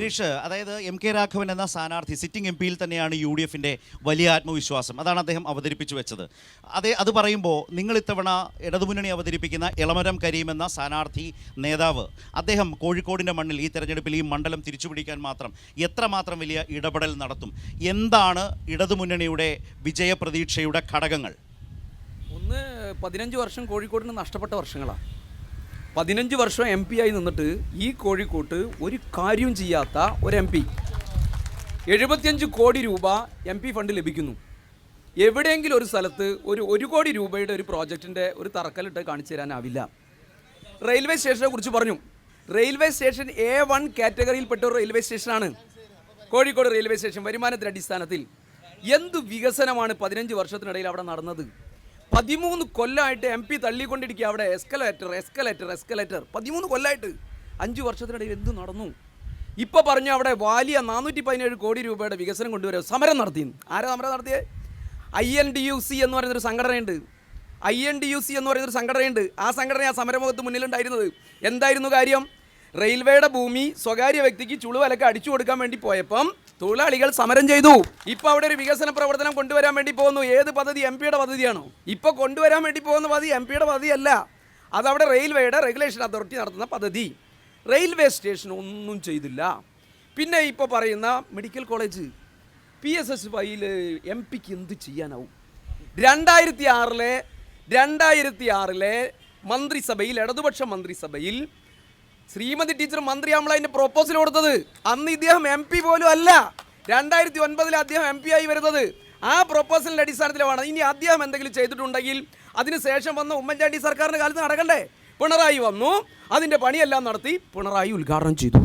ഗിരീഷ്, അതായത് MK രാഘവൻ എന്ന സ്ഥാനാർത്ഥി സിറ്റിംഗ് MP-യിൽ തന്നെയാണ് UDF-ന്റെ വലിയ ആത്മവിശ്വാസം. അതാണ് അദ്ദേഹം അവതരിപ്പിച്ചു വെച്ചത്. അത് പറയുമ്പോൾ നിങ്ങൾ ഇത്തവണ ഇടതുമുന്നണി അവതരിപ്പിക്കുന്ന എളമരം കരീം എന്ന സ്ഥാനാർത്ഥി നേതാവ് അദ്ദേഹം കോഴിക്കോടിൻ്റെ മണ്ണിൽ ഈ തെരഞ്ഞെടുപ്പിൽ ഈ മണ്ഡലം തിരിച്ചുപിടിക്കാൻ മാത്രം എത്രമാത്രം വലിയ ഇടപെടൽ നടത്തും? എന്താണ് ഇടതുമുന്നണിയുടെ വിജയപ്രതീക്ഷയുടെ ഘടകങ്ങൾ? ഒന്ന് 15 വർഷം കോഴിക്കോടിന് നഷ്ടപ്പെട്ട വർഷങ്ങളാണ്. 15 വർഷം MP ആയി നിന്നിട്ട് ഈ കോഴിക്കോട്ട് ഒരു കാര്യം ചെയ്യാത്ത ഒരു MP 75 കോടി രൂപ MP ഫണ്ട് ലഭിക്കുന്നു. എവിടെയെങ്കിലും ഒരു സ്ഥലത്ത് ഒരു കോടി രൂപയുടെ ഒരു പ്രോജക്റ്റിൻ്റെ ഒരു തറക്കല്ലിട്ട് കാണിച്ചു തരാനാവില്ല. റെയിൽവേ സ്റ്റേഷനെ കുറിച്ച് പറഞ്ഞു. റെയിൽവേ സ്റ്റേഷൻ A1 കാറ്റഗറിയിൽപ്പെട്ട ഒരു റെയിൽവേ സ്റ്റേഷനാണ് കോഴിക്കോട് റെയിൽവേ സ്റ്റേഷൻ. വരുമാനത്തിൻ്റെ അടിസ്ഥാനത്തിൽ എന്ത് വികസനമാണ് 15 വർഷത്തിനിടയിൽ അവിടെ നടന്നത്? 13 കൊല്ലമായിട്ട് MP തള്ളിക്കൊണ്ടിരിക്കുക അവിടെ എസ്കലേറ്റർ 13 കൊല്ലമായിട്ട്. 5 വർഷത്തിനിടയിൽ എന്ത് നടന്നു? ഇപ്പോൾ പറഞ്ഞു അവിടെ വലിയ 417 കോടി രൂപയുടെ വികസനം കൊണ്ടുവരാൻ സമരം നടത്തി. ആരാ സമരം നടത്തിയത്? INDUC എന്ന് പറയുന്നൊരു സംഘടനയുണ്ട്. ആ സംഘടന ആ സമരമുഖത്ത് മുന്നിലുണ്ടായിരുന്നത്. എന്തായിരുന്നു കാര്യം? റെയിൽവേയുടെ ഭൂമി സ്വകാര്യ വ്യക്തിക്ക് ചുളുവലൊക്കെ അടിച്ചു കൊടുക്കാൻ വേണ്ടി പോയപ്പം തൊഴിലാളികൾ സമരം ചെയ്തു. ഇപ്പോൾ അവിടെ ഒരു വികസന പ്രവർത്തനം കൊണ്ടുവരാൻ വേണ്ടി പോകുന്നു. ഏത് പദ്ധതി? MP-യുടെ പദ്ധതിയാണോ? ഇപ്പോൾ കൊണ്ടുവരാൻ വേണ്ടി പോകുന്ന പദ്ധതി MP-യുടെ പദ്ധതിയല്ല. അതവിടെ റെയിൽവേയുടെ റെഗുലേഷൻ അതോറിറ്റി നടത്തുന്ന പദ്ധതി. റെയിൽവേ സ്റ്റേഷൻ ഒന്നും ചെയ്തില്ല. പിന്നെ ഇപ്പോൾ പറയുന്ന മെഡിക്കൽ കോളേജ് PSSYയിൽ MP-ക്ക് എന്ത് ചെയ്യാനാവും? 2006 മന്ത്രിസഭയിൽ, ഇടതുപക്ഷ മന്ത്രിസഭയിൽ ശ്രീമതി ടീച്ചർ മന്ത്രിയാകുമ്പോൾ അതിൻ്റെ പ്രൊപ്പോസൽ കൊടുത്തത്. അന്ന് ഇദ്ദേഹം MP പോലും അല്ല. 2009 അദ്ദേഹം MP ആയി വരുന്നത്. ആ പ്രൊപ്പോസലിൻ്റെ അടിസ്ഥാനത്തിലാണ്. ഇനി അദ്ദേഹം എന്തെങ്കിലും ചെയ്തിട്ടുണ്ടെങ്കിൽ അതിനുശേഷം വന്ന ഉമ്മൻചാണ്ടി സർക്കാരിൻ്റെ കാലത്ത് നടക്കണ്ടേ? പിണറായി വന്നു, അതിൻ്റെ പണിയെല്ലാം നടത്തി, പിണറായി ഉദ്ഘാടനം ചെയ്തു.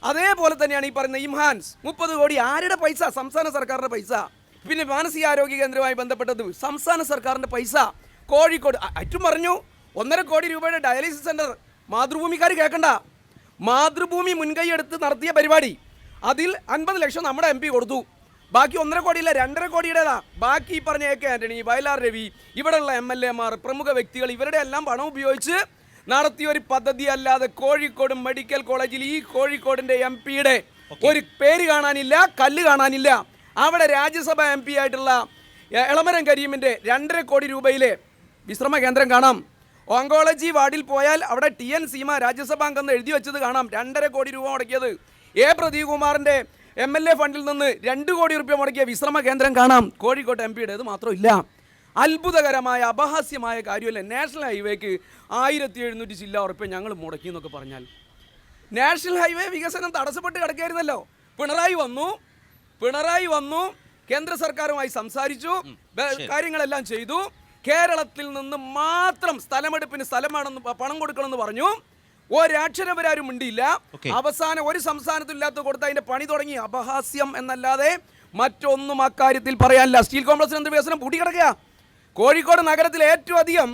അതേപോലെ തന്നെയാണ് ഈ പറയുന്ന ഇംഹാൻസ് 30 കോടി. ആരുടെ പൈസ? സംസ്ഥാന സർക്കാരിൻ്റെ പൈസ. പിന്നെ മാനസികാരോഗ്യ കേന്ദ്രവുമായി ബന്ധപ്പെട്ടത് സംസ്ഥാന സർക്കാരിൻ്റെ പൈസ. കോഴിക്കോട് അറ്റും പറഞ്ഞു 1.5 കോടി രൂപയുടെ ഡയാലിസിസ് സെൻറ്റർ. മാതൃഭൂമിക്കാർ കേൾക്കണ്ട. മാതൃഭൂമി മുൻകൈ എടുത്ത് നടത്തിയ പരിപാടി. അതിൽ 50 ലക്ഷം നമ്മുടെ MP കൊടുത്തു. ബാക്കി 1.5 കോടിയില്ല, 2.5 കോടിയുടേതാ. ബാക്കി പറഞ്ഞ AK ആന്റണി, വയലാർ രവി, ഇവിടെയുള്ള MLA-മാർ, പ്രമുഖ വ്യക്തികൾ, ഇവരുടെ എല്ലാം പണം ഉപയോഗിച്ച് നടത്തിയ ഒരു പദ്ധതി അല്ലാതെ കോഴിക്കോട് മെഡിക്കൽ കോളേജിൽ ഈ കോഴിക്കോടിൻ്റെ MP-യുടെ ഒരു പേര് കാണാനില്ല, കല്ല് കാണാനില്ല. അവിടെ രാജ്യസഭ MP ആയിട്ടുള്ള എളമരം കരീമിൻ്റെ 2.5 കോടി രൂപയിലെ വിശ്രമ കേന്ദ്രം കാണാം. ഓങ്കോളജി വാർഡിൽ പോയാൽ അവിടെ TN സീമ രാജ്യസഭാംഗം എഴുതി വെച്ചത് കാണാം. 2.5 കോടി രൂപ മുടക്കിയത്. പ്രദീപ് കുമാറിൻ്റെ MLA ഫണ്ടിൽ നിന്ന് 2 കോടി രൂപ മുടക്കിയ വിശ്രമ കേന്ദ്രം കാണാം. കോഴിക്കോട്ട് MP-യുടേത് മാത്രമില്ല. അത്ഭുതകരമായ അപഹാസ്യമായ കാര്യമല്ലേ? നാഷണൽ ഹൈവേക്ക് 1700 ചില്ല ഉറപ്പ് ഞങ്ങൾ മുടക്കി എന്നൊക്കെ പറഞ്ഞാൽ നാഷണൽ ഹൈവേ വികസനം തടസ്സപ്പെട്ട് കിടക്കുകയായിരുന്നല്ലോ. പിണറായി വന്നു, കേന്ദ്ര സർക്കാരുമായി സംസാരിച്ചു, കാര്യങ്ങളെല്ലാം ചെയ്തു. കേരളത്തിൽ നിന്ന് മാത്രം സ്ഥലമെടുപ്പിന് സ്ഥലമാണെന്ന് പണം കൊടുക്കണമെന്ന് പറഞ്ഞു. ഒരക്ഷരം വരാരും മിണ്ടിയില്ല. അവസാനം ഒരു സംസ്ഥാനത്തില്ലാത്ത കൊടുത്ത് അതിന്റെ പണി തുടങ്ങി. അപഹാസ്യം എന്നല്ലാതെ മറ്റൊന്നും അക്കാര്യത്തിൽ പറയാനില്ല. സ്റ്റീൽ കോംപ്ലക്സിന് എന്ത് വികസനം? പൂട്ടിക്കിടക്കുക. കോഴിക്കോട് നഗരത്തിൽ ഏറ്റവും അധികം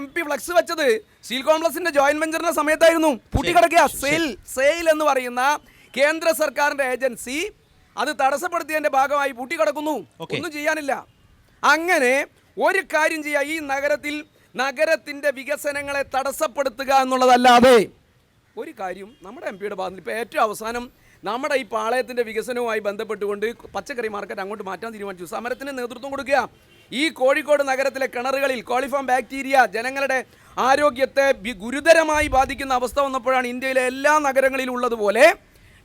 MP ഫ്ലക്സ് വെച്ചത് സ്റ്റീൽ കോംപ്ലക്സിന്റെ ജോയിന്റ് വെഞ്ചറിന്റെ സമയത്തായിരുന്നു. പൂട്ടിക്കിടക്കുക. സെയിൽ എന്ന് പറയുന്ന കേന്ദ്ര സർക്കാരിന്റെ ഏജൻസി അത് തടസ്സപ്പെടുത്തിയതിന്റെ ഭാഗമായി പൂട്ടിക്കിടക്കുന്നു. ഒന്നും ചെയ്യാനില്ല. അങ്ങനെ ഒരു കാര്യം ചെയ്യുക, ഈ നഗരത്തിൻ്റെ വികസനങ്ങളെ തടസ്സപ്പെടുത്തുക എന്നുള്ളതല്ലാതെ ഒരു കാര്യം നമ്മുടെ MP-യുടെ ഭാഗത്ത്. ഇപ്പോൾ ഏറ്റവും അവസാനം നമ്മുടെ ഈ പാളയത്തിൻ്റെ വികസനവുമായി ബന്ധപ്പെട്ടുകൊണ്ട് പച്ചക്കറി മാർക്കറ്റ് അങ്ങോട്ട് മാറ്റാൻ തീരുമാനിച്ചു. സമരത്തിന് നേതൃത്വം കൊടുക്കുക. ഈ കോഴിക്കോട് നഗരത്തിലെ കിണറുകളിൽ കോളിഫോം ബാക്ടീരിയ ജനങ്ങളുടെ ആരോഗ്യത്തെ ഗുരുതരമായി ബാധിക്കുന്ന അവസ്ഥ വന്നപ്പോഴാണ് ഇന്ത്യയിലെ എല്ലാ നഗരങ്ങളിലും ഉള്ളതുപോലെ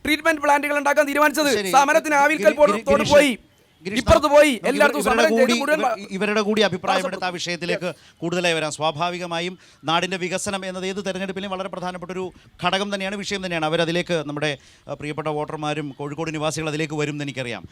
ട്രീറ്റ്മെന്റ് പ്ലാന്റുകൾ ഉണ്ടാക്കാൻ തീരുമാനിച്ചത്. സമരത്തിന് ആവിൽക്കൽ പോയി, ഇപ്പുറത്ത് പോയി, ഇവരുടെ കൂടി അഭിപ്രായമെടുത്ത ആ വിഷയത്തിലേക്ക് കൂടുതലായി വരാം. സ്വാഭാവികമായും നാടിൻ്റെ വികസനം എന്നത് ഏത് തെരഞ്ഞെടുപ്പിലും വളരെ പ്രധാനപ്പെട്ട ഒരു ഘടകം തന്നെയാണ്, വിഷയം തന്നെയാണ്. അവരതിലേക്ക്, നമ്മുടെ പ്രിയപ്പെട്ട വോട്ടർമാരും കോഴിക്കോട് നിവാസികൾ അതിലേക്ക് വരും എന്ന് എനിക്കറിയാം.